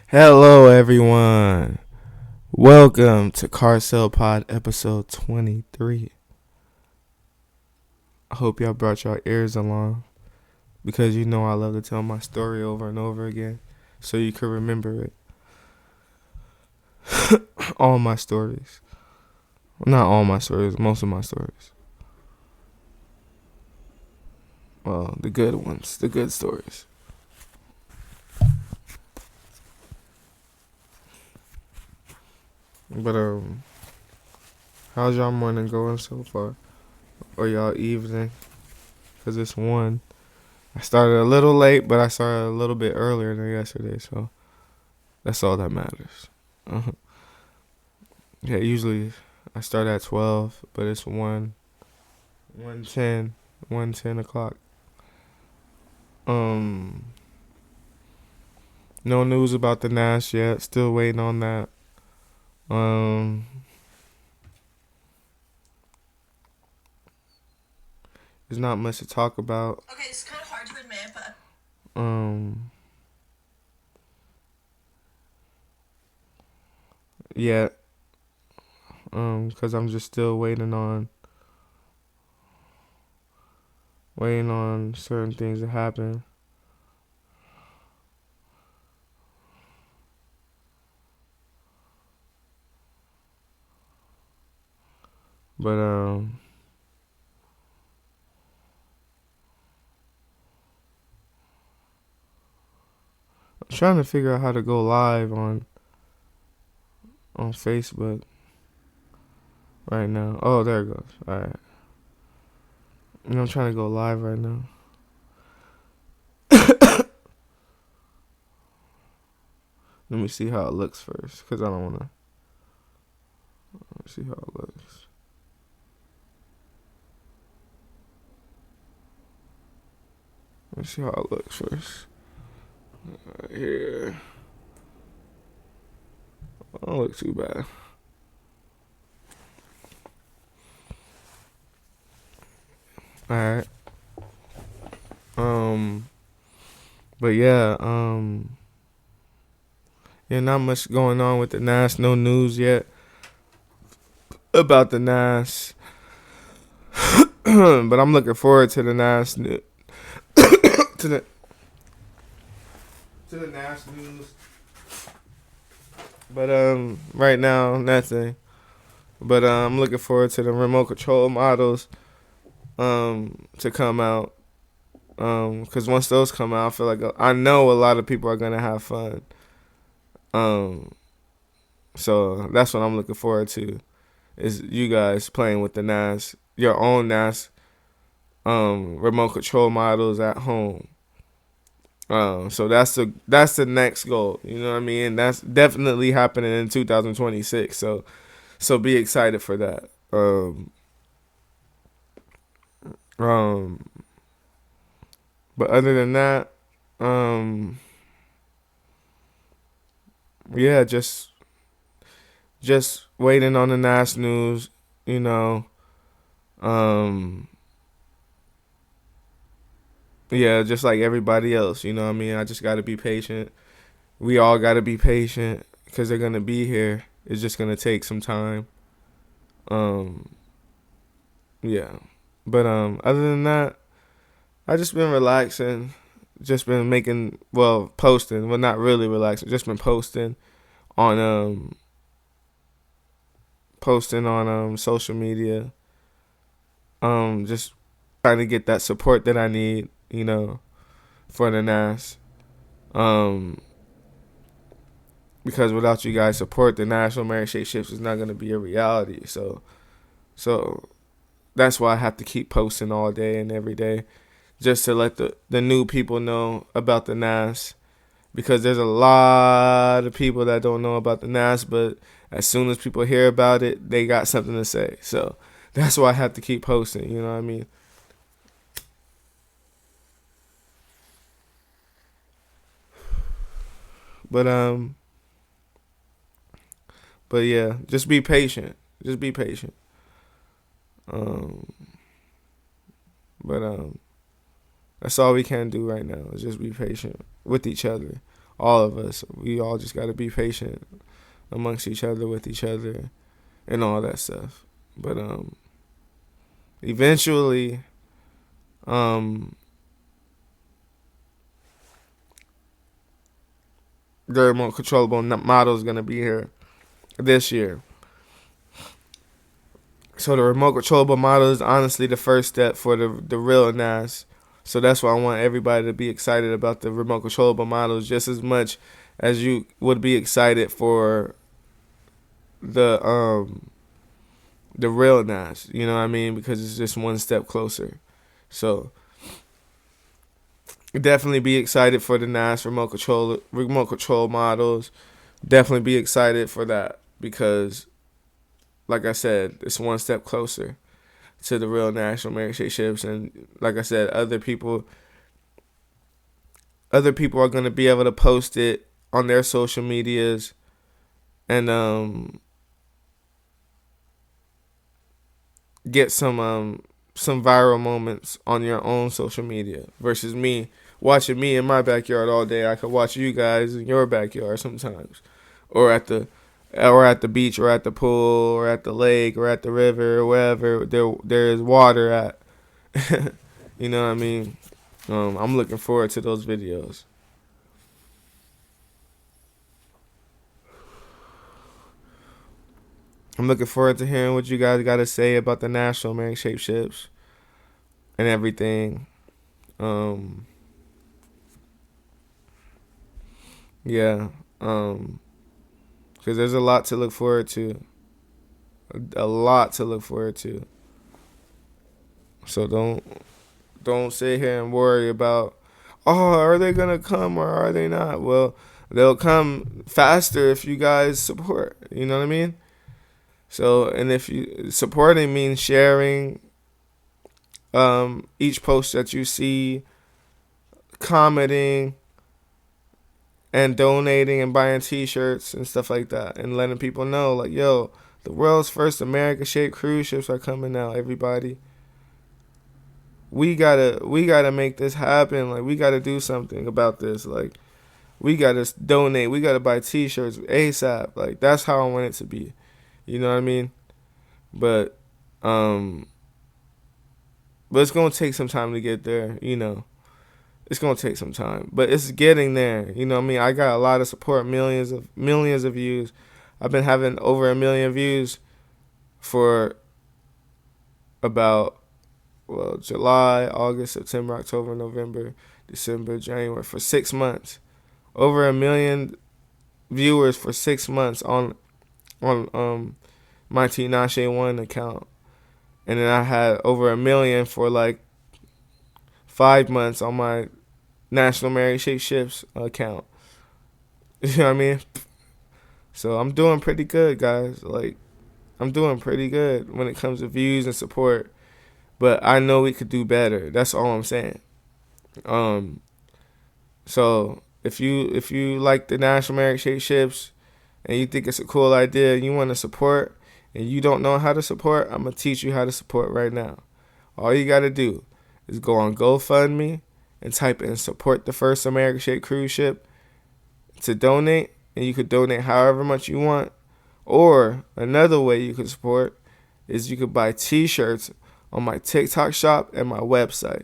Hello, everyone. Welcome to Carcell Pod episode 23. I hope y'all brought your ears along because you know I love to tell my story over and over again so you can remember it. All my stories. Not all my stories, most of my stories. Well, the good ones, the good stories. But, how's y'all morning going so far? Or y'all evening? Because it's 1. I started a little late, but I started a little bit earlier than yesterday, so that's all that matters. Yeah, usually I start at 12, but it's 1:10 o'clock. No news about the Nash yet. Still waiting on that. There's not much to talk about. Okay, it's kind of hard to admit, but Yeah. Cause I'm just still waiting on certain things to happen. But I'm trying to figure out how to go live on Facebook right now. Oh, there it goes. All right. I'm trying to go live right now. Let me see how it looks first, because I don't want to see how it looks. Let me see how it looks first. Right here. Don't look too bad. Alright. But yeah, not much going on with the Nas. No news yet about the Nas. But I'm looking forward to the Nas to the Nas news. But right now nothing. But I'm looking forward to the remote control models to come out. Because once those come out, I feel like I know a lot of people are gonna have fun. So that's what I'm looking forward to, is you guys playing with the NAS, your own NAS, remote control models at home. So that's the next goal. You know what I mean? That's definitely happening in 2026. So be excited for that. But other than that, yeah, just waiting on the NAS news. You know, yeah, just like everybody else. You know what I mean? I just got to be patient. We all got to be patient because they're gonna be here. It's just gonna take some time. Um, yeah, but other than that, I just been relaxing. Just been posting. Well, not really relaxing. Just been on posting on social media. Just trying to get that support that I need. For the NAS. Because without you guys' support, the National Merit Shake Shifts is not gonna be a reality. So that's why I have to keep posting all day and every day, just to let the new people know about the NAS. Because there's a lot of people that don't know about the NAS, but as soon as people hear about it, they got something to say. So that's why I have to keep posting. You know what I mean? But but yeah, just be patient. Just be patient. Um, but that's all we can do right now is just be patient with each other all of us. We all just got to be patient amongst each other, with each other, and all that stuff. But eventually, the remote controllable model is gonna be here this year. So the remote controllable model is honestly the first step for the real NAS. So that's why I want everybody to be excited about the remote controllable models just as much as you would be excited for the real NAS. You know what I mean? Because it's just one step closer. So definitely be excited for the NAS remote control models. Definitely be excited for that because, like I said, it's one step closer to the real national marriage ships. And like I said, other people are going to be able to post it on their social medias and get some viral moments on your own social media versus me watching me in my backyard all day. I could watch you guys in your backyard sometimes, or at the beach, or at the pool, or at the lake, or at the river, or wherever there is water at. You know what I mean? I'm looking forward to those videos. I'm looking forward to hearing what you guys got to say about the National American Shapeships and everything. Yeah. Because there's a lot to look forward to. A lot to look forward to. So don't sit here and worry about, oh, are they gonna come or are they not? Well, they'll come faster if you guys support. You know what I mean? So, and if you supporting means sharing each post that you see, commenting, and donating and buying T-shirts and stuff like that, and letting people know, like, yo, the world's first America-shaped cruise ships are coming out. Everybody, we gotta make this happen. Like, we gotta do something about this. Like, we gotta donate. We gotta buy T-shirts ASAP. Like, that's how I want it to be. You know what I mean? But it's gonna take some time to get there. You know, it's gonna take some time, but it's getting there. You know what I mean? I got a lot of support, millions of views. I've been having over 1 million views for about, well, July, August, September, October, November, December, January, for 6 months. Over 1 million viewers for 6 months on my Tinashe1 account. And then I had over 1 million for like 5 months on my National Mary Shape Ships account. You know what I mean? So I'm doing pretty good, guys. Like, I'm doing pretty good when it comes to views and support. But I know we could do better. That's all I'm saying. So if you like the National Mary Shape Ships and you think it's a cool idea and you want to support and you don't know how to support, I'm going to teach you how to support right now. All you got to do is go on GoFundMe and type in support the first American shaped cruise ship to donate, and you could donate however much you want. Or another way you could support is you could buy T-shirts on my TikTok shop and my website.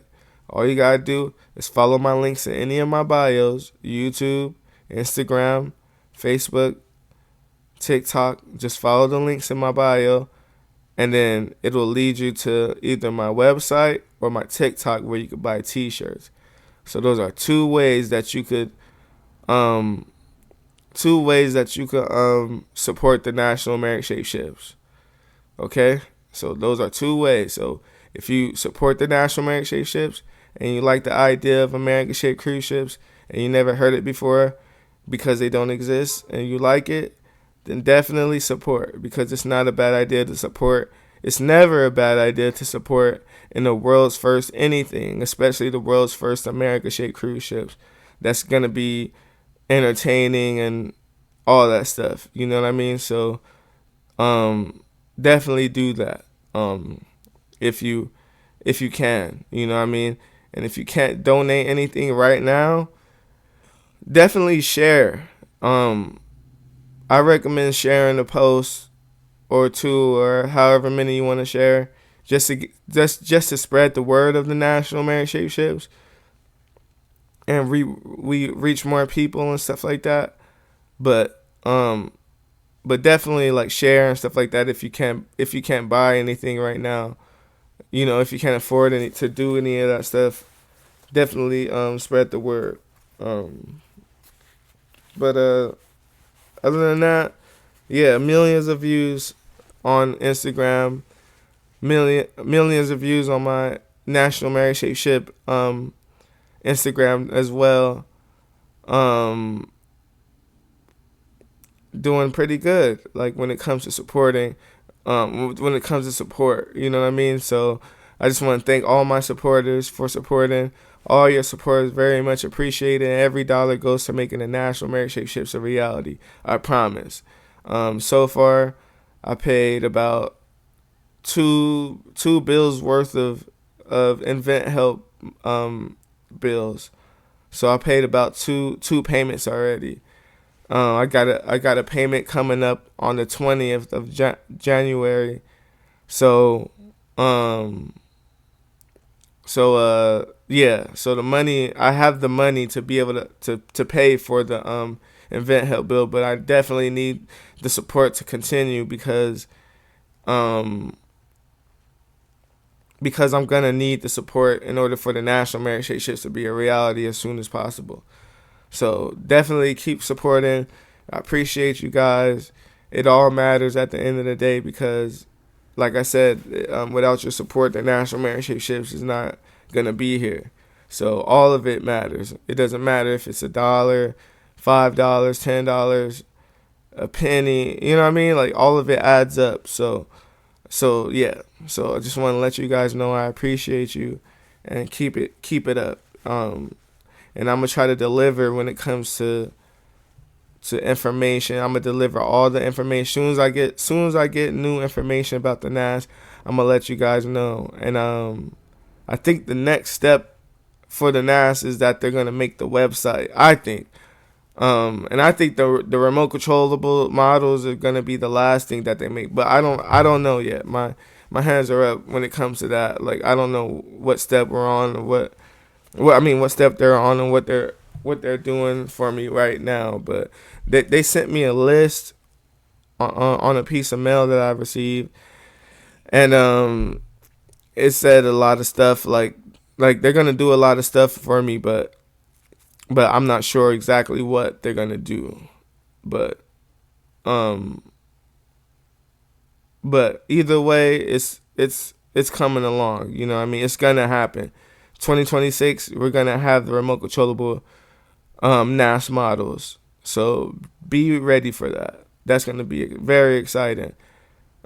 All you got to do is follow my links in any of my bios: YouTube, Instagram, Facebook, TikTok. Just follow the links in my bio, and then it will lead you to either my website or my TikTok where you could buy T-shirts. So those are two ways that you could support the National American Shape Ships. Okay? So those are two ways. So if you support the National American Shape Ships and you like the idea of American shaped cruise ships and you never heard it before because they don't exist and you like it, then definitely support, because it's not a bad idea to support. It's never a bad idea to support in the world's first anything, especially the world's first America-shaped cruise ships. That's going to be entertaining and all that stuff. You know what I mean? So definitely do that if you can. You know what I mean? And if you can't donate anything right now, definitely share. I recommend sharing a post or two or however many you want to share, just to spread the word of the National Marriage Shapeshifters, and we reach more people and stuff like that. But but definitely like share and stuff like that if you can't buy anything right now. If you can't afford to do any of that stuff, definitely spread the word. Um, but other than that, yeah, millions of views on Instagram, millions of views on my National Marriage Shapeship Instagram as well. Um, Doing pretty good. Like when it comes to supporting, when it comes to support, you know what I mean. So I just want to thank all my supporters for supporting. All your support is very much appreciated. Every dollar goes to making the National Marriage Shapeshifters a reality. I promise. So far, I paid about two bills worth of event help bills. So I paid about two payments already. I got a payment coming up on the 20th of January. So um yeah, so the money, I have the money to be able to pay for the event help bill, but I definitely need the support to continue um because I'm gonna need the support in order for the National Marriage Shapeshifters to be a reality as soon as possible. So definitely keep supporting. I appreciate you guys. It all matters at the end of the day because, like I said, without your support, the National Marriage Shapeshifters is not gonna be here. So all of it matters. It doesn't matter if it's $1, $5, $10, a penny. You know what I mean? Like all of it adds up. So yeah. So I just want to let you guys know I appreciate you, and keep it up. And I'm gonna try to deliver when it comes to information. I'm gonna deliver all the information soon as I get new information about the NAS. I'm gonna let you guys know. And I think the next step for the NAS is that they're gonna make the website. I think. And I think the remote controllable models are gonna be the last thing that they make. But I don't know yet. My hands are up when it comes to that. Like I don't know what step we're on or what step they're on and what they're doing for me right now. But they sent me a list on a piece of mail that I received, and it said a lot of stuff like they're gonna do a lot of stuff for me, but I'm not sure exactly what they're gonna do. But um but either way, it's coming along. You know what I mean? It's gonna happen. 2026, we're gonna have the remote controllable NAS models. So be ready for that. That's gonna be very exciting.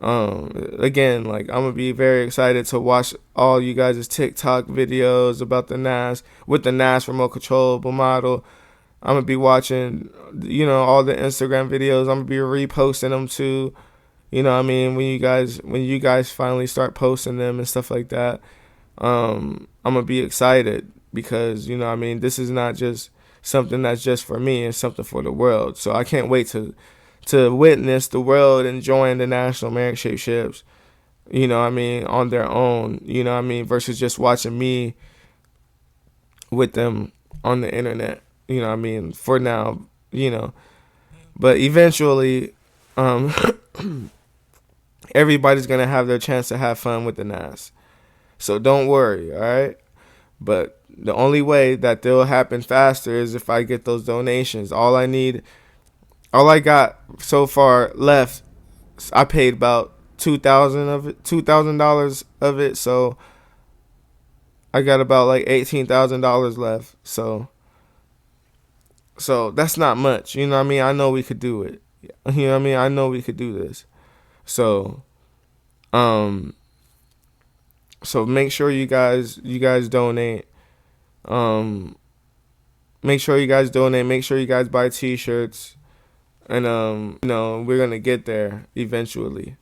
Again, like I'm gonna be very excited to watch all you guys' TikTok videos about the NAS with the NAS remote controllable model. I'm gonna be watching, all the Instagram videos. I'm gonna be reposting them too. You know what I mean? When you guys finally start posting them and stuff like that, I'm gonna be excited because what I mean, this is not just something that's just for me, it's something for the world. So I can't wait to witness the world enjoying the National Marriage Shapeshifters, what I mean, on their own, what I mean, versus just watching me with them on the internet, what I mean, for now, but eventually, um, everybody's gonna have their chance to have fun with the NAS. So don't worry, all right? But the only way that they'll happen faster is if I get those donations. All I got so far left, I paid about $2,000 of it, so I got about like $18,000 left. So that's not much. You know what I mean? I know we could do it. You know what I mean? I know we could do this. So um so make sure you guys donate. Um Make sure you guys donate. Make sure you guys buy t-shirts. And we're gonna get there eventually.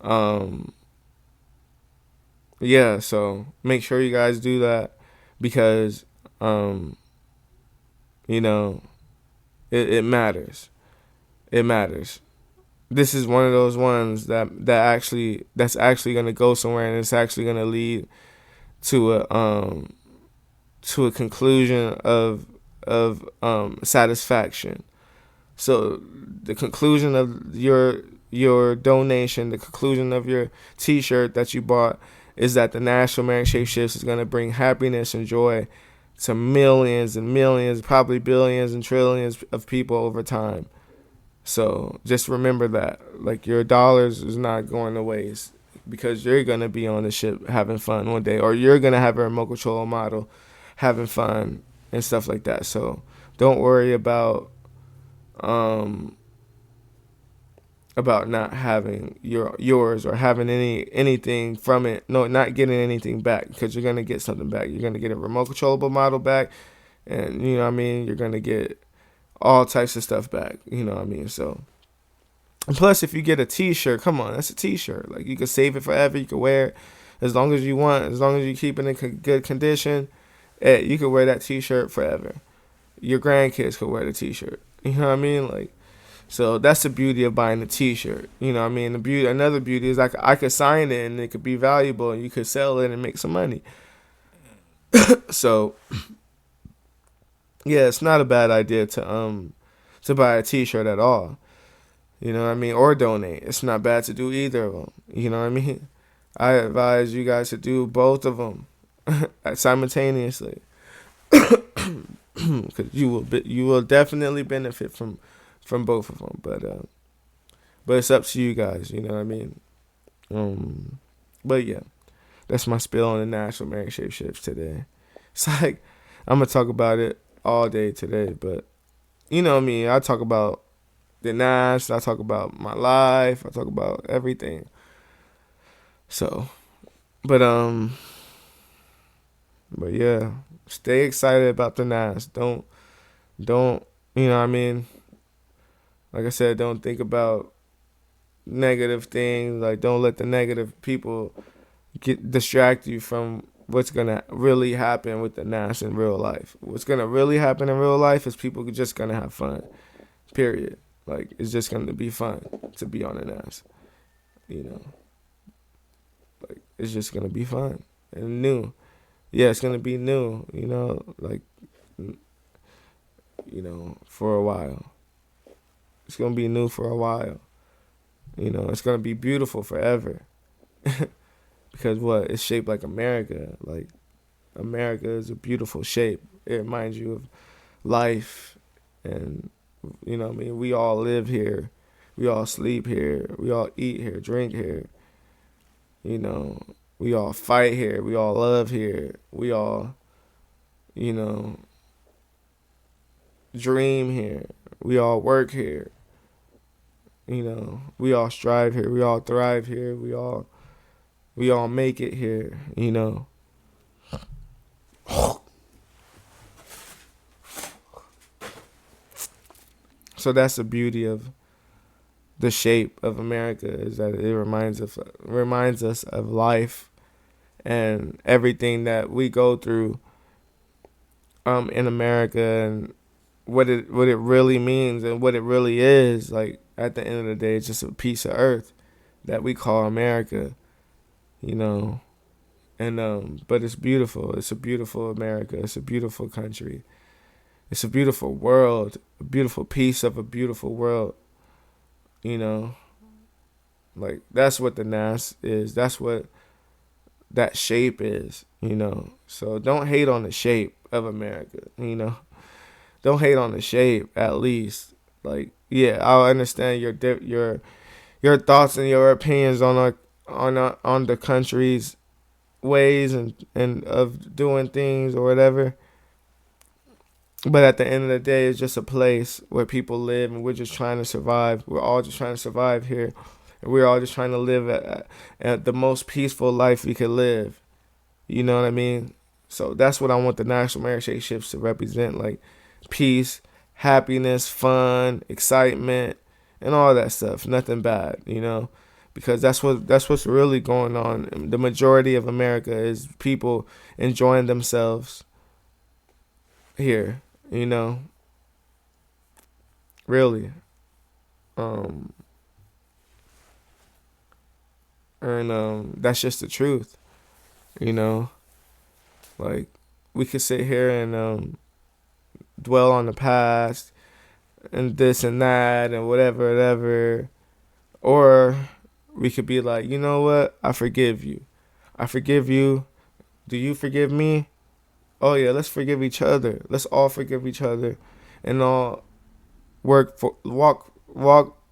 Um yeah, so make sure you guys do that because You know, it matters. It matters. This is one of those ones that's actually gonna go somewhere, and it's actually gonna lead to a conclusion of satisfaction. So the conclusion of your donation, the conclusion of your T-shirt that you bought, is that the National American Shapeshifts is going to bring happiness and joy to millions and millions, probably billions and trillions of people over time. So just remember that, like, your dollars is not going to waste, because you're going to be on the ship having fun one day, or you're going to have a remote control model having fun and stuff like that. So don't worry um about not having yours, or having anything from it. No, not getting anything back, because you're gonna get something back. You're gonna get a remote controllable model back, and you know what I mean. You're gonna get all types of stuff back. You know what I mean. So, and plus, if you get a T-shirt, come on, that's a T-shirt. Like, you can save it forever. You can wear it as long as you want, as long as you keep it in good condition. You can wear that T-shirt forever. Your grandkids could wear the T-shirt. You know what I mean? Like, so that's the beauty of buying a T-shirt. You know what I mean? Another beauty is, I could sign it and it could be valuable, and you could sell it and make some money. So yeah, it's not a bad idea to buy a T-shirt at all. You know what I mean? Or donate. It's not bad to do either of them. You know what I mean? I advise you guys to do both of them simultaneously, because you will definitely benefit from both of them. But it's up to you guys. You know what I mean? But yeah, that's my spill on the National American Shapeshifts today. It's like, I'm gonna talk about it all day today, but you know me, I talk about the Nash, I talk about my life, I talk about everything. So, but yeah, stay excited about the Nash. Don't you know what I mean? Like I said, don't think about negative things. Like, don't let the negative people distract you from what's gonna really happen with the Nash in real life. What's gonna really happen in real life is people just gonna have fun. Period. Like, it's just gonna be fun to be on the Nash. You know, like, it's just gonna be fun and new. Yeah, it's gonna be new. You know, like, for a while. It's gonna be new for a while. You know, it's gonna be beautiful forever. Because what? It's shaped like America. Like, America is a beautiful shape. It reminds you of life. And, you know what I mean? We all live here. We all sleep here. We all eat here, drink here. You know, we all fight here. We all love here. We all, you know, dream here. We all work here. You know, we all strive here. We all thrive here. We all make it here, you know. So that's the beauty of the shape of America, is that it reminds us of life and everything that we go through in America, and what it really means and what it really is. Like, at the end of the day, it's just a piece of earth that we call America, you know. And but it's beautiful. It's a beautiful America. It's a beautiful country. It's a beautiful world, a beautiful piece of a beautiful world. You know, like, that's what the NAS is. That's what that shape is, you know. So don't hate on the shape of America, you know. Don't hate on the shape, at least. Like, yeah, I understand your thoughts and your opinions on the country's ways and of doing things or whatever. But at the end of the day, it's just a place where people live, and we're just trying to survive. We're all just trying to survive here. And we're all just trying to live at the most peaceful life we could live. You know what I mean? So that's what I want the National American Shapeshifts to represent, like peace, happiness, fun, excitement, and all that stuff. Nothing bad, you know? Because that's what's really going on. The majority of America is people enjoying themselves here, you know, really. Um, and that's just the truth, you know. Like we could sit here and dwell on the past and this and that and whatever, whatever, or we could be like, you know what? I forgive you. I forgive you. Do you forgive me? Oh yeah, let's forgive each other. Let's all forgive each other, and all walk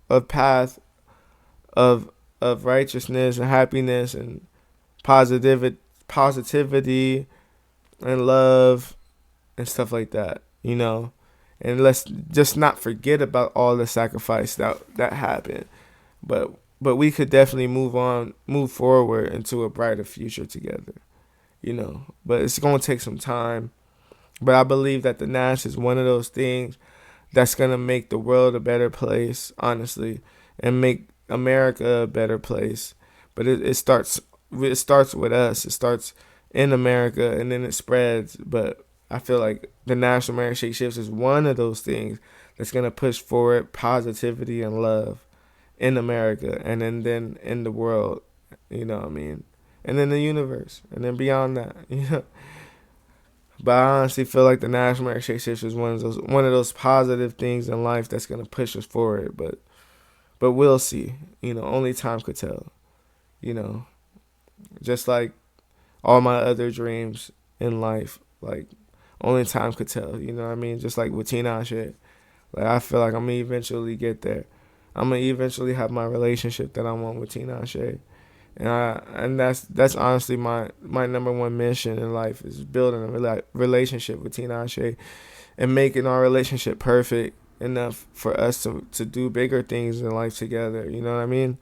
a path of righteousness and happiness and positivity and love and stuff like that. You know, and let's just not forget about all the sacrifice that happened. But we could definitely move forward into a brighter future together. You know, but it's gonna take some time. But I believe that the Nash is one of those things that's gonna make the world a better place, honestly, and make America a better place. But it starts with us. It starts in America and then it spreads. But I feel like the National Merit Shake Shifts is one of those things that's gonna push forward positivity and love in America and then in the world. You know what I mean? And in the universe, and then beyond that, you know. But I honestly feel like the National Merit Shake Shifts is one of those positive things in life that's gonna push us forward. But we'll see. You know, only time could tell. You know, just like all my other dreams in life, like only time could tell. You know what I mean? Just like with Tina shit. Like I feel like I'm gonna eventually get there. I'm gonna eventually have my relationship that I want with Tina Shay. And that's honestly my number one mission in life is building a relationship with Tina Shay and making our relationship perfect enough for us to do bigger things in life together. You know what I mean?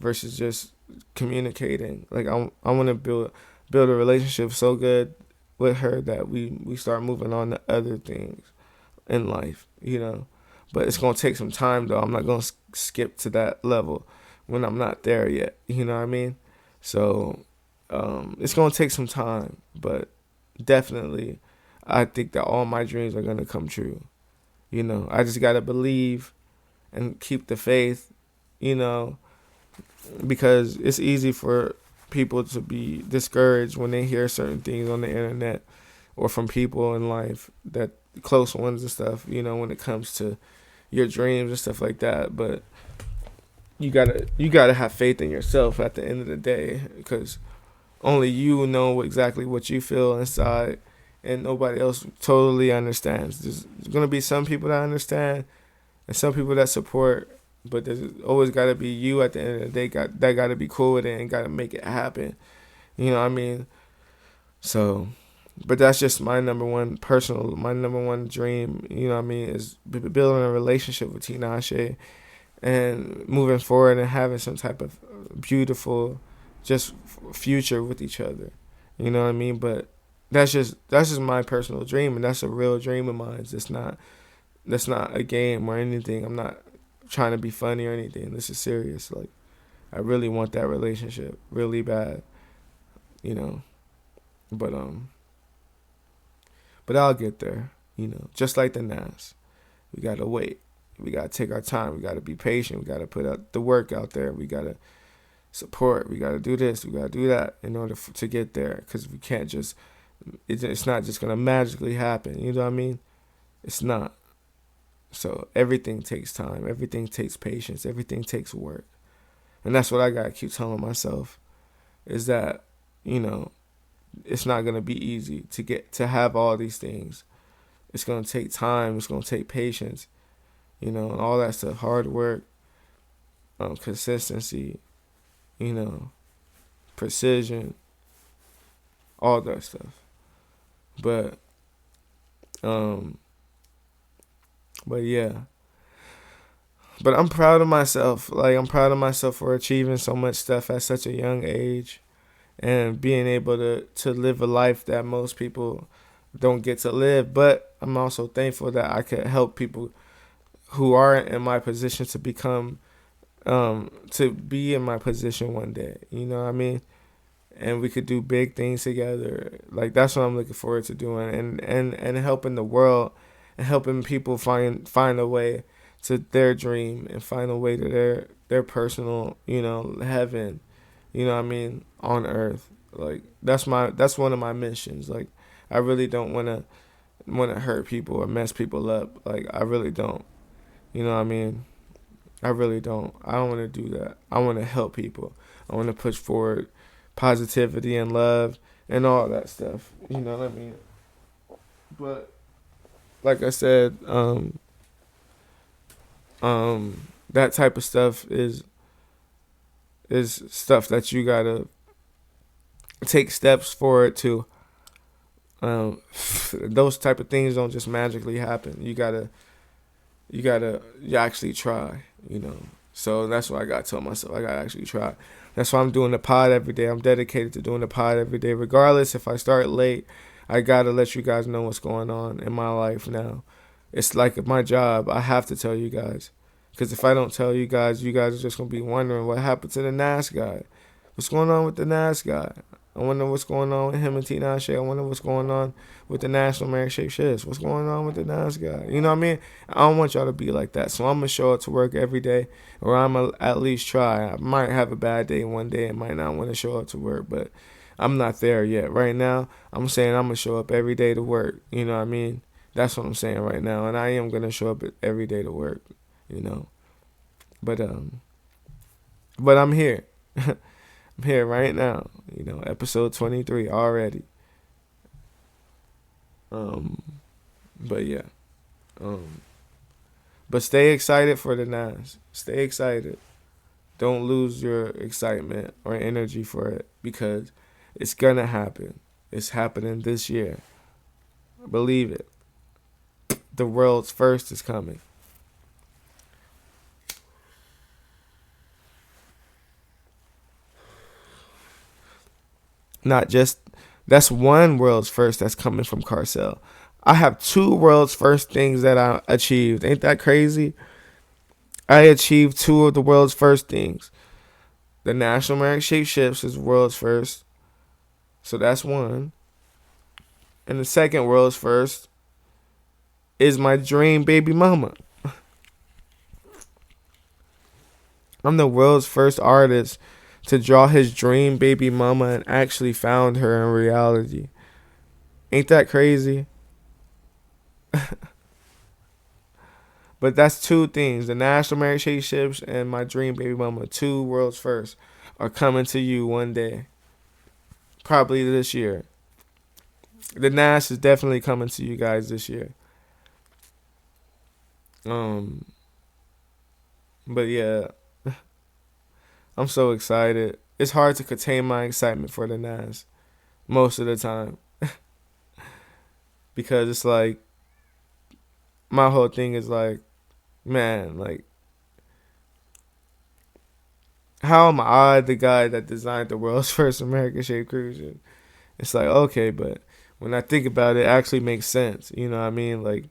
Versus just communicating. Like I want to build a relationship so good with her that we start moving on to other things in life. You know, but it's gonna take some time though. I'm not gonna skip to that level when I'm not there yet. You know what I mean? So it's gonna take some time, but definitely, I think that all my dreams are gonna come true. You know, I just gotta believe and keep the faith. You know, because it's easy for people to be discouraged when they hear certain things on the internet or from people in life, that close ones and stuff. You know, when it comes to your dreams and stuff like that, but you gotta have faith in yourself at the end of the day, because only you know exactly what you feel inside, and nobody else totally understands. There's gonna be some people that understand and some people that support, but there's always gotta be you at the end of the day. Gotta be cool with it and gotta make it happen. You know what I mean? So, but that's just my number one dream. You know what I mean? Is building a relationship with Tinashe and moving forward and having some type of beautiful just future with each other. You know what I mean? But that's just my personal dream, and that's a real dream of mine. That's not a game or anything. I'm not trying to be funny or anything. This is serious. Like I really want that relationship really bad, you know. But I'll get there, you know. Just like the Nas. We gotta wait. We gotta take our time. We gotta be patient. We gotta put out the work out there. We gotta support. We gotta do this. We gotta do that in order to get there. Because we can't just. It's not just gonna magically happen. You know what I mean? It's not. So everything takes time. Everything takes patience. Everything takes work. And that's what I gotta keep telling myself. Is that, you know, it's not gonna be easy to have all these things. It's gonna take time. It's gonna take patience. You know, and all that stuff, hard work, consistency, you know, precision, all that stuff. But, but yeah. But I'm proud of myself. Like I'm proud of myself for achieving so much stuff at such a young age, and being able to live a life that most people don't get to live. But I'm also thankful that I could help people who aren't in my position to be in my position one day. You know what I mean? And we could do big things together. Like that's what I'm looking forward to doing, and helping the world and helping people find a way to their dream and find a way to their personal, heaven, what I mean, on earth. Like that's one of my missions. Like I really don't want to hurt people or mess people up. Like I really don't. You know what I mean? I really don't. I don't want to do that. I want to help people. I want to push forward positivity and love and all that stuff. You know what I mean? But like I said, that type of stuff is stuff that you gotta take steps for it to. Those type of things don't just magically happen. You actually try. So that's what I got to tell myself. I gotta actually try. That's why I'm doing the pod every day. I'm dedicated to doing the pod every day, regardless if I start late. I gotta let you guys know what's going on in my life now. It's like my job. I have to tell you guys. Because if I don't tell you guys are just going to be wondering what happened to the Nas guy. What's going on with the Nas guy? I wonder what's going on with him and Tinashe. I wonder what's going on with the National American Shape Shifts. What's going on with the Nas guy? You know what I mean? I don't want y'all to be like that. So I'm going to show up to work every day, or I'm going to at least try. I might have a bad day one day and might not want to show up to work, but I'm not there yet. Right now, I'm saying I'm going to show up every day to work. You know what I mean? That's what I'm saying right now. And I am going to show up every day to work, But I'm here. I'm here right now. Episode 23 already. But yeah. But stay excited for the Nas. Stay excited. Don't lose your excitement or energy for it, because it's gonna happen. It's happening this year. Believe it. The world's first is coming. Not just, that's one world's first that's coming from Carcell. I have two world's first things that I achieved. Ain't that crazy? I achieved two of the world's first things. The National American Shape Shifts is world's first. So that's one. And the second world's first is my dream baby mama. I'm the world's first artist to draw his dream baby mama and actually found her in reality. Ain't that crazy? But that's two things. The National Marriage Shapes and my dream baby mama, two world's first, are coming to you one day. Probably this year. The Nash is definitely coming to you guys this year. But yeah, I'm so excited. It's hard to contain my excitement for the Nas most of the time. Because it's like, my whole thing is like, man, like, how am I the guy that designed the world's first American shaped cruise ship? It's like, okay, but when I think about it, it actually makes sense. You know what I mean? Like,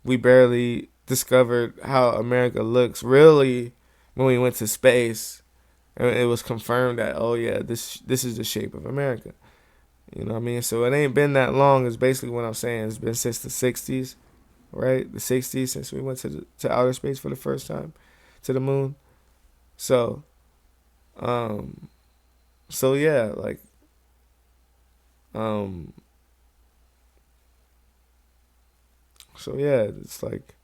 we barely discovered how America looks really when we went to space. And it was confirmed that, oh yeah, this is the shape of America. You know what I mean? So it ain't been that long, is basically what I'm saying. It's been since the 60s, right? The 60s, since we went to outer space for the first time, to the moon. So yeah, like, so yeah, it's like,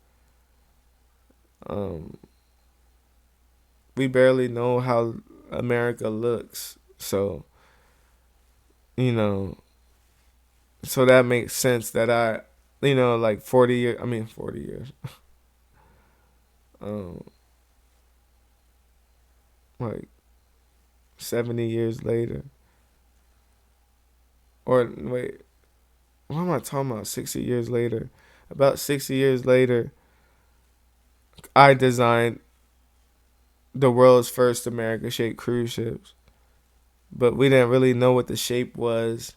we barely know how America looks. So, so that makes sense that like 40 years, like 70 years later, or wait, what am I talking about? 60 years later. About 60 years later, I designed the world's first American shaped cruise ships. But we didn't really know what the shape was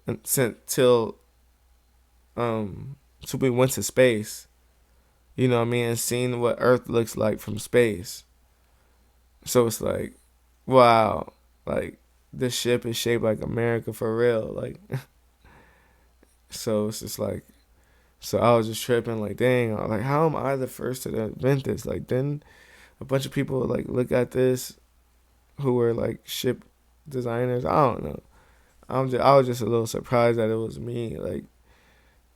until we went to space. You know what I mean? And seeing what Earth looks like from space. So it's like, wow, like, this ship is shaped like America for real. Like, so it's just like, So I was just tripping, like, dang, like, how am I the first to invent this? Like, then a bunch of people like look at this who were like ship designers. I don't know. I was just a little surprised that it was me. Like,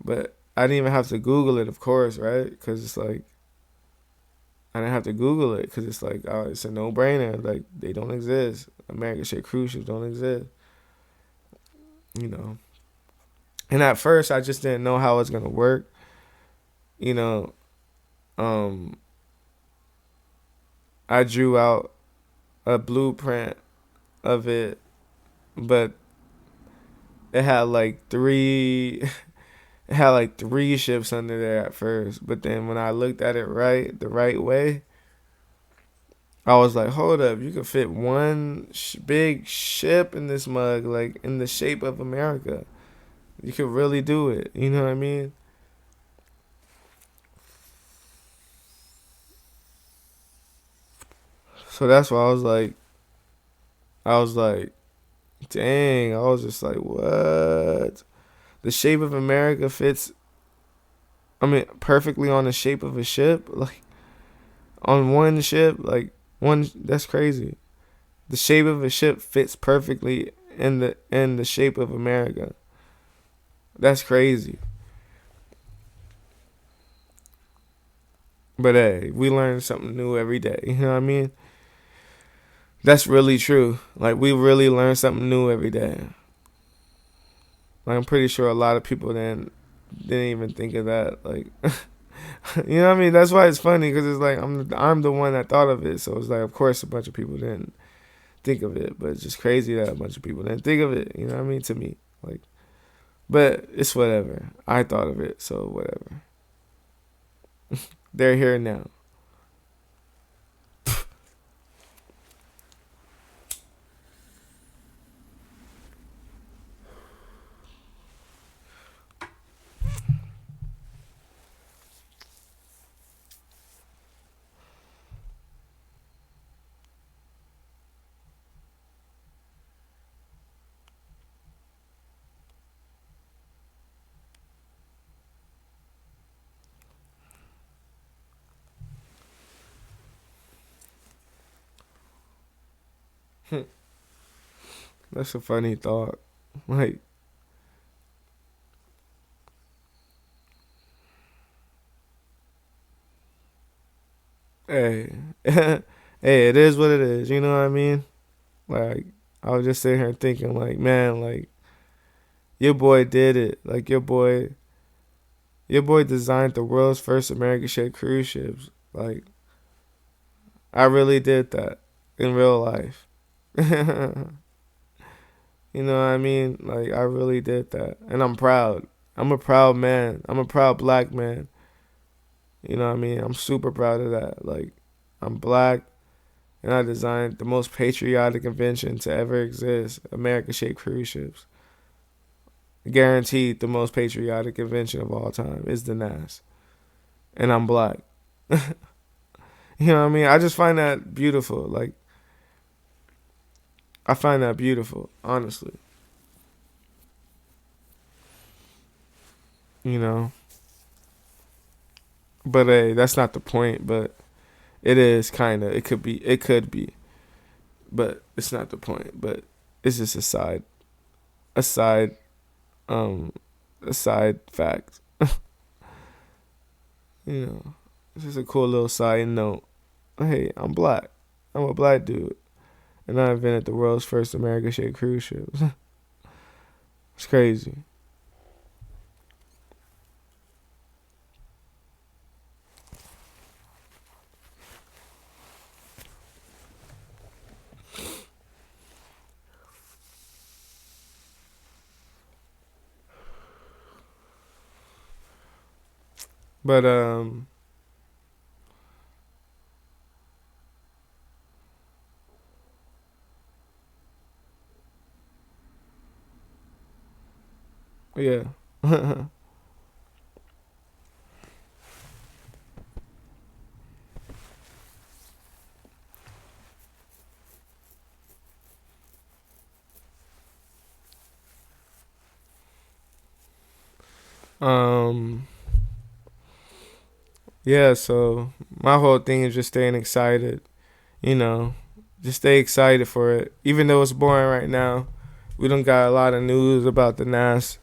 but I didn't even have to Google it, of course, right? Because it's like I didn't have to Google it because it's like it's a no brainer. Like they don't exist. American ship cruise ships don't exist. You know. And at first, I just didn't know how it's gonna work. You know, um, I drew out a blueprint of it, but it had like three. It had like three ships under there at first, but then when I looked at it the right way, I was like, hold up, you could fit one big ship in this mug, like in the shape of America. You could really do it. You know what I mean? So that's why I was like, dang. I was just like, what? The shape of America fits. I mean, perfectly on the shape of a ship, like on one ship, like one. That's crazy. The shape of a ship fits perfectly in the shape of America. That's crazy. But hey, we learn something new every day. You know what I mean? That's really true. Like we really learn something new every day. Like I'm pretty sure a lot of people didn't even think of that. Like you know what I mean? That's why it's funny because it's like I'm the one that thought of it. So it's like of course a bunch of people didn't think of it, but it's just crazy that a bunch of people didn't think of it. You know what I mean? To me, like, but it's whatever. I thought of it, so whatever. They're here now. That's a funny thought. Like, hey, hey, it is what it is. You know what I mean? Like, I was just sitting here thinking, like, man, like, your boy did it. Like, your boy designed the world's first American shaped cruise ships. Like, I really did that in real life. You know what I mean? Like, I really did that. And I'm proud. I'm a proud man. I'm a proud black man. You know what I mean? I'm super proud of that. Like, I'm black and I designed the most patriotic invention to ever exist, American shaped cruise ships. Guaranteed the most patriotic invention of all time is the NAS. And I'm black. You know what I mean? I just find that beautiful. Like, I find that beautiful, honestly. You know? But hey, that's not the point, but it is kind of. It could be. But it's not the point. But it's just a side, um, a side fact. You know, it's just a cool little side note. Hey, I'm black. I'm a black dude, and I invented the world's first American shaped cruise ships. It's crazy. But yeah. um, yeah, so my whole thing is just staying excited. You know, just stay excited for it. Even though it's boring right now, we don't got a lot of news about the NAS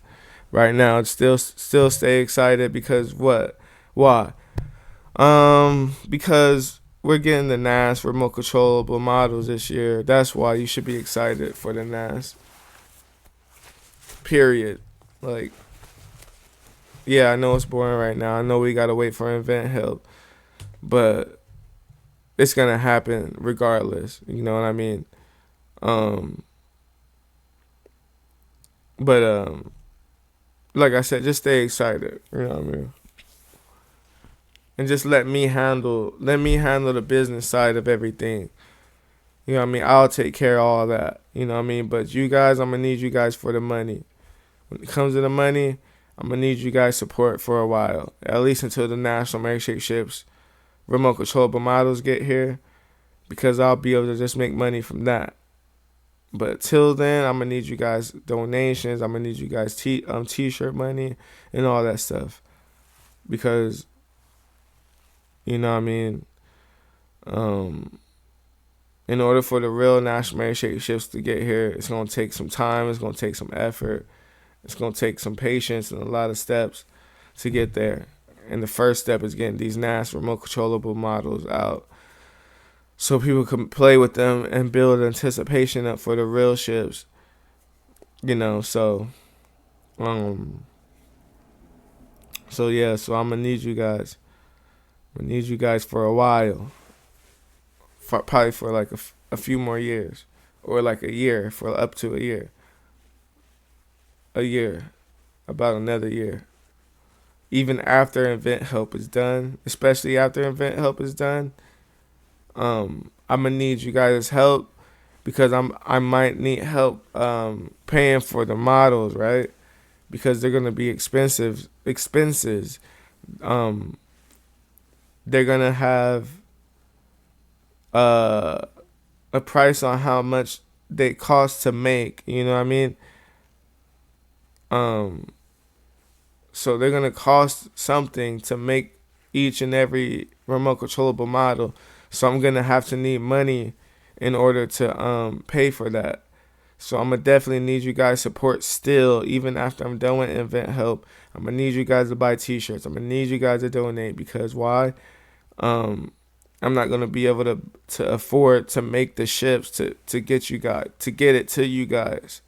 right now. Still stay excited because what? Why? Because we're getting the NAS remote controllable models this year. That's why you should be excited for the NAS. Period. Like, yeah, I know it's boring right now. I know we gotta wait for event help, but it's gonna happen regardless. You know what I mean? Um, but like I said, just stay excited. You know what I mean? And just let me handle the business side of everything. You know what I mean? I'll take care of all that. You know what I mean? But you guys, I'm gonna need you guys for the money. When it comes to the money, I'm gonna need you guys support for a while, at least until the national Mary ships remote controllable models get here, because I'll be able to just make money from that. But till then, I'm gonna need you guys donations. I'm gonna need you guys t-shirt money and all that stuff, because you know what I mean. Um, in order for the real national Mary ships to get here, it's gonna take some time. It's gonna take some effort. It's gonna take some patience and a lot of steps to get there. And the first step is getting these NAS remote controllable models out, so people can play with them and build anticipation up for the real ships. You know, um, so yeah, so I'm gonna need you guys. I'm gonna need you guys for a while, probably for like a few more years, or like a year, for up to a year, about another year. Even after event help is done, especially after event help is done, I'm gonna need you guys' help, because I might need help paying for the models, right? Because they're gonna be expenses. Um, they're gonna have uh, a price on how much they cost to make. You know what I mean? Um, so they're gonna cost something to make each and every remote controllable model. So I'm gonna have to need money in order to pay for that. So I'm gonna definitely need you guys' support still, even after I'm done with event help. I'm gonna need you guys to buy T-shirts. I'm gonna need you guys to donate, because why? Um, I'm not gonna be able to afford to make the ships to get you guys to get it to you guys.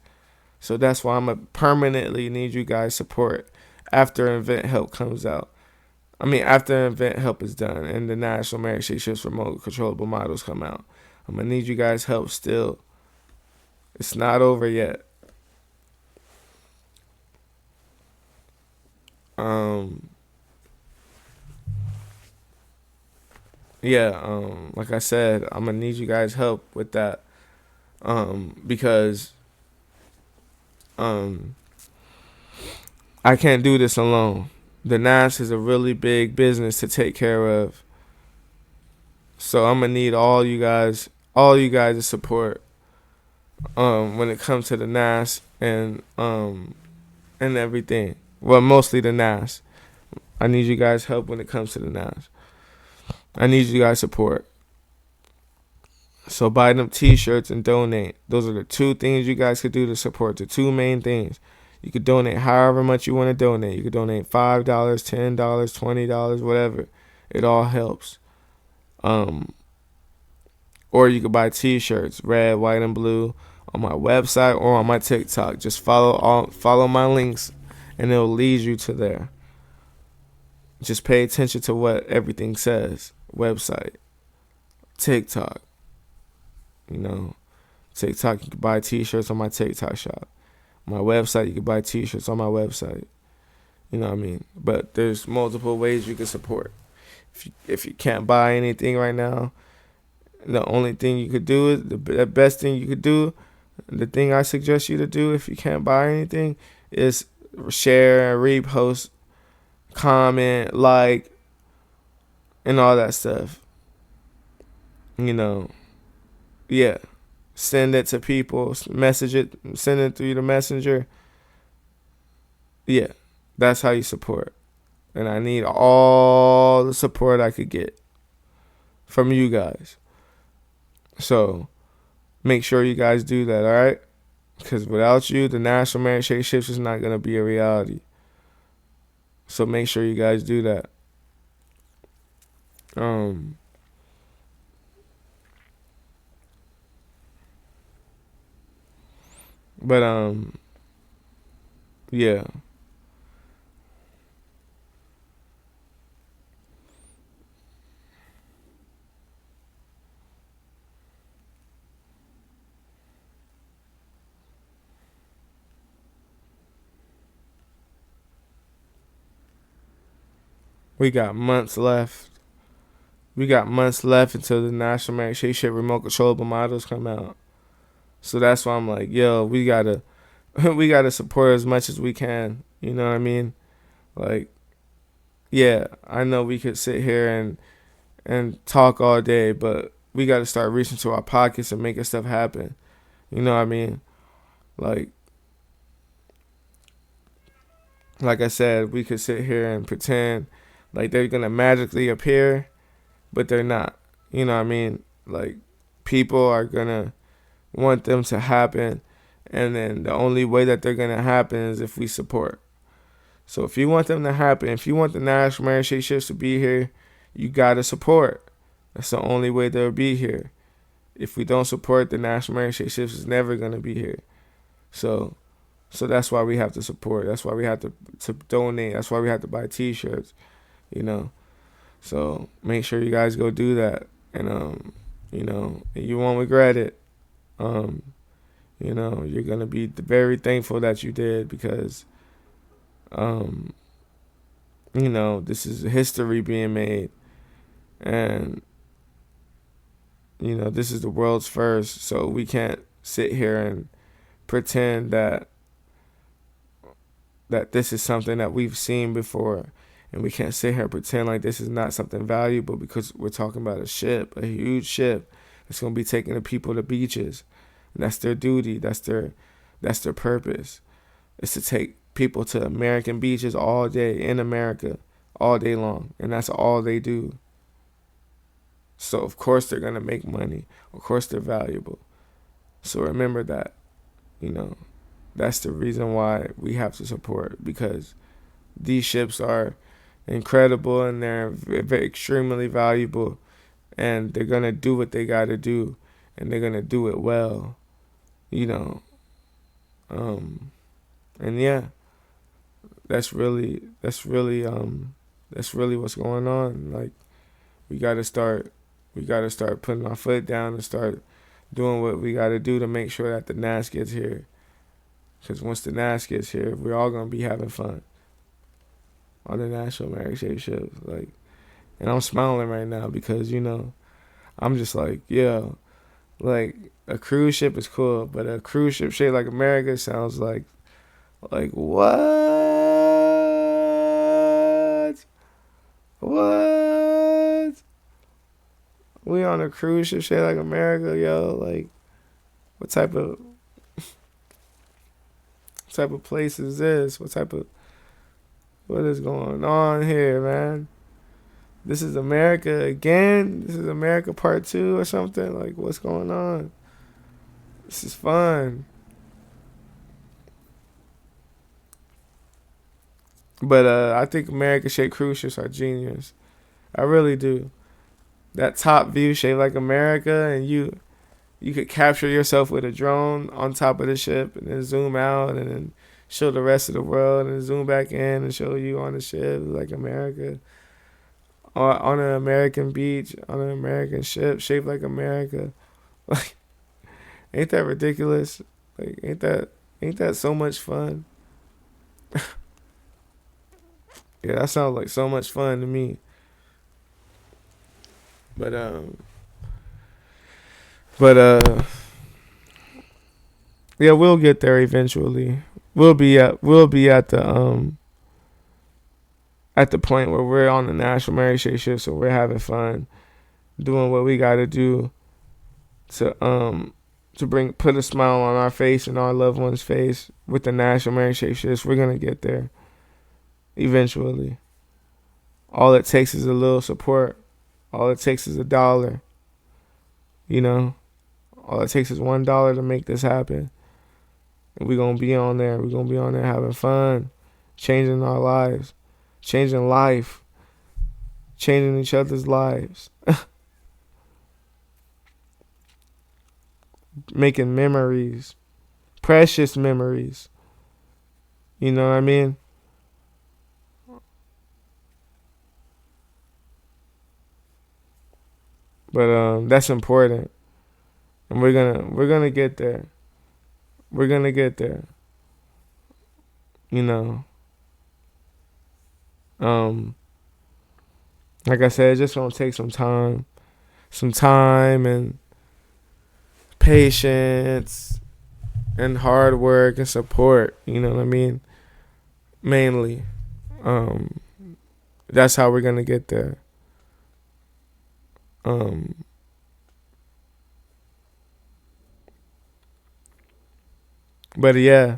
So that's why I'm gonna permanently need you guys' support after event help comes out. I mean, after event help is done and the national Mary ships remote controllable models come out, I'm gonna need you guys' help still. It's not over yet. Um, yeah. Like I said, I'm gonna need you guys' help with that. Because um, I can't do this alone. The NAS is a really big business to take care of. So I'm gonna need all you guys' support when it comes to the NAS and everything. Well, mostly the NAS. I need you guys' help when it comes to the NAS. I need you guys' support. So buy them T-shirts and donate. Those are the two things you guys could do to support. The two main things. You could donate however much you want to donate. You could donate $5, $10, $20, whatever. It all helps. Um, or you could buy T-shirts, red, white, and blue, on my website or on my TikTok. Just follow my links, and it'll lead you to there. Just pay attention to what everything says. Website, TikTok. You know, TikTok, you can buy T-shirts on my TikTok shop. My website, you can buy T-shirts on my website. You know what I mean? But there's multiple ways you can support. If you can't buy anything right now, the only thing you could do is the best thing you could do. The thing I suggest you to do if you can't buy anything is share, repost, comment, like, and all that stuff. You know, yeah. Send it to people, message it, send it through the messenger. Yeah, that's how you support. And I need all the support I could get from you guys. So make sure you guys do that, all right? Because without you, the National Mary Shake Shifts is not going to be a reality. So make sure you guys do that. But yeah. We got months left. We got months left until the National Mary Shake Shift remote controllable models come out. So that's why I'm like, yo, we gotta we gotta support as much as we can. You know what I mean? Like, yeah, I know we could sit here and talk all day, but we gotta start reaching to our pockets and making stuff happen. You know what I mean? Like I said, we could sit here and pretend like they're gonna magically appear, but they're not. You know what I mean? Like, people are gonna want them to happen, and then the only way that they're gonna happen is if we support. So if you want them to happen, if you want the National Mary Shake Shifts to be here, you gotta support. That's the only way they'll be here. If we don't support, the National Mary Shake Shifts is never gonna be here. So that's why we have to support. That's why we have to donate. That's why we have to buy T-shirts. You know. So make sure you guys go do that, and you won't regret it. You're gonna be very thankful that you did, because this is history being made, and this is the world's first. So we can't sit here and pretend that this is something that we've seen before, and we can't sit here and pretend like this is not something valuable, because we're talking about a ship, a huge ship that's gonna be taking the people to beaches. And that's their duty. That's their purpose. It's to take people to American beaches all day in America, all day long, and that's all they do. So of course they're gonna make money. Of course they're valuable. So remember that. That's the reason why we have to support, because these ships are incredible and they're very, extremely valuable, and they're gonna do what they gotta do, and they're gonna do it well. And yeah, that's really what's going on. Like, we gotta start putting our foot down and start doing what we gotta do to make sure that the NAS gets here. Because once the NAS gets here, we're all gonna be having fun on the National Mary Shake Shift. Like, and I'm smiling right now because I'm just like, yeah, like, a cruise ship is cool, but a cruise ship shaped like America sounds like what? What? We on a cruise ship shaped like America, yo. Like, what type of place is this? What is going on here, man? This is America again? This is America Part 2 or something? Like, what's going on? This is fun. But I think America shaped cruise ships are genius. I really do. That top view shaped like America, and you could capture yourself with a drone on top of the ship and then zoom out and then show the rest of the world and then zoom back in and show you on the ship like America. Or on an American beach, on an American ship shaped like America. Like, ain't that ridiculous? Like, ain't that so much fun? Yeah, that sounds like so much fun to me. But yeah, we'll get there eventually. We'll be at the point where we're on the National Mary Shake Shift, so we're having fun, doing what we gotta do to put a smile on our face and our loved one's face with the National Mary Shake Shift. We're gonna get there eventually. All it takes is a little support. All it takes is $1. You know, all it takes is $1 to make this happen. And we're going to be on there. We're going to be on there having fun, changing our lives, changing life, changing each other's lives, making memories, precious memories. You know what I mean? But that's important. And we're gonna get there. We're gonna get there. You know. Like I said, it's just gonna take some time. Some time and patience and hard work and support. You know what I mean? Mainly. That's how we're gonna get there. But yeah.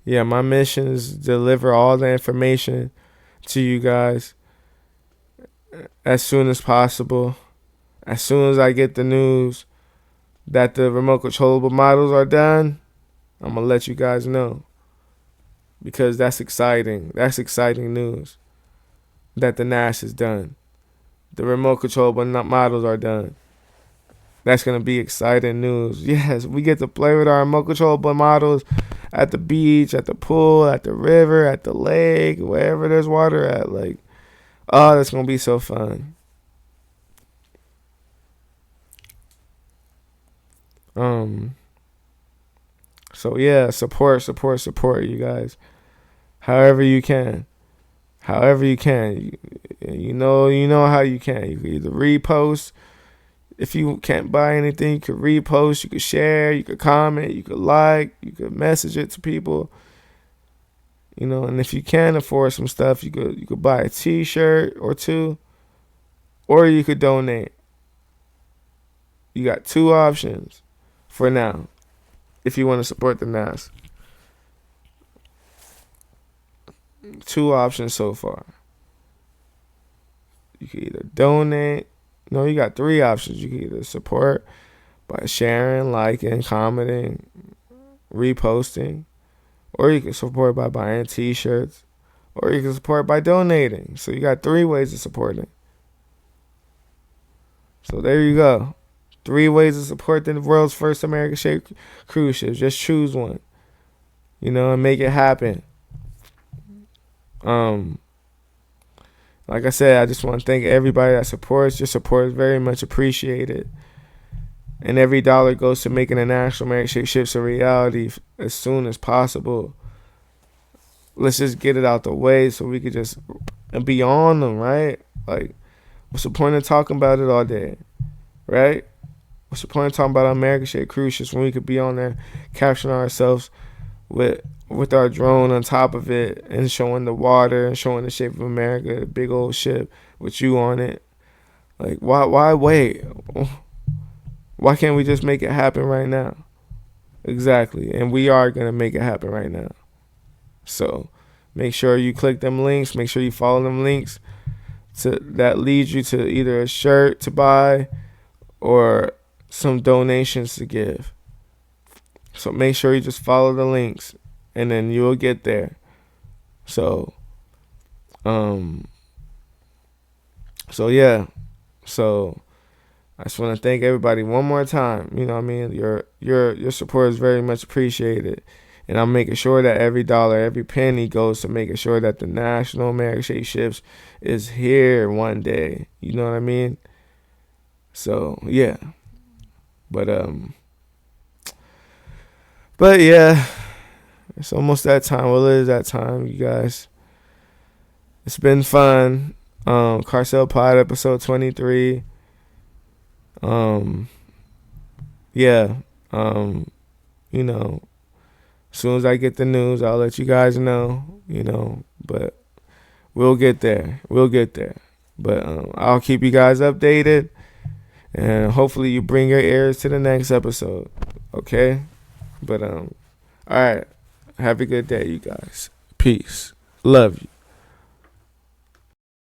Yeah, my mission is to deliver all the information to you guys as soon as possible. As soon as I get the news that the remote controllable models are done, I'm going to let you guys know. Because that's exciting. That's exciting news that the NAS is done. The remote controllable models are done. That's going to be exciting news. Yes, we get to play with our remote controllable models at the beach, at the pool, at the river, at the lake, wherever there's water at. Like, oh, that's going to be so fun. So yeah, support, you guys. However you can. You know how you can. You can either repost. If you can't buy anything, you could repost, you could share, you could comment, you could like, you could message it to people. You know, and if you can afford some stuff, you could buy a t-shirt or two, or you could donate. You got two options for now if you want to support the NAS. Two options so far. You can either donate. No, you got three options. You can either support by sharing, liking, commenting, reposting, or you can support by buying t-shirts, or you can support by donating. So you got three ways of supporting. So there you go. 3 ways to support the world's first American-shaped cruise ship. Just choose one, you know, and make it happen. Like I said, I just want to thank everybody that supports. Your support is very much appreciated. And every dollar goes to making the National American Ships a reality as soon as possible. Let's just get it out the way so we could just be on them, right? Like, what's the point of talking about it all day, right? What's the point of talking about American-shaped cruise ships when we could be on there capturing ourselves with our drone on top of it and showing the water and showing the shape of America, a big old ship with you on it. Like, why wait? Why can't we just make it happen right now? Exactly. And we are going to make it happen right now. So make sure you click them links. Make sure you follow them links that leads you to either a shirt to buy or some donations to give. So make sure you just follow the links and then you'll get there. So yeah. So I just want to thank everybody one more time. You know what I mean? Your support is very much appreciated. And I'm making sure that every dollar, every penny goes to making sure that the National American-shaped ships is here one day. You know what I mean? So yeah. But yeah, it's almost that time. Well, it is that time, you guys. It's been fun. Carcell Pod episode 23. Yeah. You know, as soon as I get the news, I'll let you guys know, you know, but we'll get there. But I'll keep you guys updated, and hopefully you bring your ears to the next episode, okay? But all right. Have a good day, you guys. Peace. Love you.